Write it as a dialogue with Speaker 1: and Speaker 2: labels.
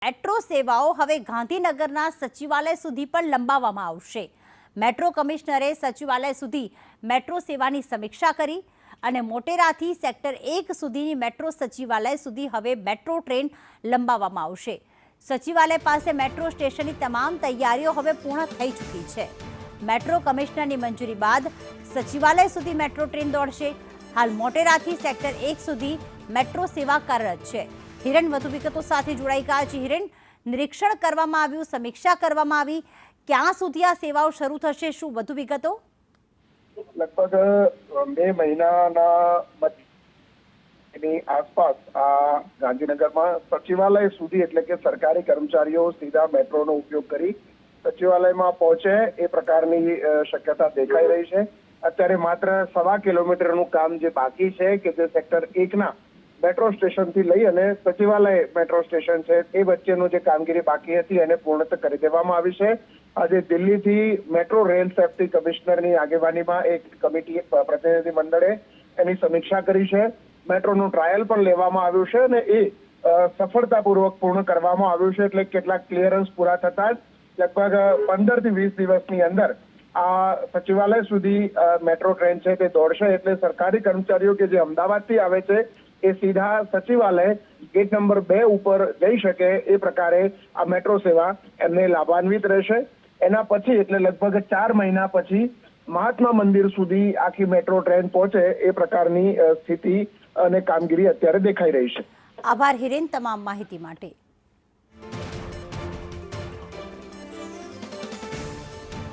Speaker 1: Metro સેવાઓ હવે ગાંધીનગરના સચિવાલય સુધી પણ લંબાવવામાં આવશે। મેટ્રો કમિશનરે સચિવાલય સુધી મેટ્રો સેવાની સમીક્ષા કરી અને મોટેરાથી સેક્ટર 1 સુધીની મેટ્રો સચિવાલય સુધી હવે મેટ્રો ટ્રેન લંબાવવામાં આવશે। સચિવાલય પાસે મેટ્રો સ્ટેશનની તમામ તૈયારીઓ હવે પૂર્ણ થઈ ચૂકી છે। મેટ્રો કમિશનરની મંજૂરી બાદ સચિવાલય સુધી મેટ્રો ટ્રેન દોડશે। હાલ મોટેરાથી સેક્ટર 1 સુધી મેટ્રો સેવા કાર્યરત છે। હિરણ વધુ વિગતો સાથે જોડાઈ ગયા છે। હિરણ, નિરીક્ષણ કરવામાં આવ્યું, સમીક્ષા કરવામાં આવી, ક્યાં સુધી આ સેવાઓ શરૂ થશે, શું વધુ વિગતો?
Speaker 2: લગભગ મે મહિનાના મધ્યની આસપાસ આ ગાંધીનગરમાં સચિવાલય સુધી એટલે કે સરકારી કર્મચારીઓ સીધા મેટ્રોનો ઉપયોગ કરી સચિવાલયમાં પહોંચે એ પ્રકારની શક્યતા દેખાઈ રહી છે। અત્યારે માત્ર 1.25 કિલોમીટરનું કામ જે બાકી છે કે જે સેક્ટર 1ના મેટ્રો સ્ટેશનથી લઈ અને સચિવાલય મેટ્રો સ્ટેશન છે એ વચ્ચેનું જે કામગીરી બાકી હતી એને પૂર્ણ કરી દેવામાં આવી છે। આજે દિલ્હીથી મેટ્રો રેલ સેફ્ટી કમિશનરની આગેવાનીમાં એક કમિટી પ્રતિનિધિ મંડળે એની સમીક્ષા કરી છે। મેટ્રોનું ટ્રાયલ પણ લેવામાં આવ્યું છે અને એ સફળતાપૂર્વક પૂર્ણ કરવામાં આવ્યું છે। એટલે કેટલાક ક્લિયરન્સ પૂરા થતા જ લગભગ 15 થી 20 દિવસની અંદર આ સચિવાલય સુધી મેટ્રો ટ્રેન છે તે દોડશે। એટલે સરકારી કર્મચારીઓ કે જે અમદાવાદથી આવે છે એ સીધા સચિવાલય ગેટ નંબર 2 ઉપર જઈ શકે એ પ્રકારે આ મેટ્રો સેવા એમને લાભાન્વિત રહેશે। એના પછી એટલે લગભગ 4 મહિના પછી મહાત્મા મંદિર સુધી આખી મેટ્રો ટ્રેન પહોંચે એ પ્રકારની સ્થિતિ અને કામગીરી અત્યારે દેખાઈ રહી છે।
Speaker 1: આભાર હિરેન, તમામ માહિતી માટે।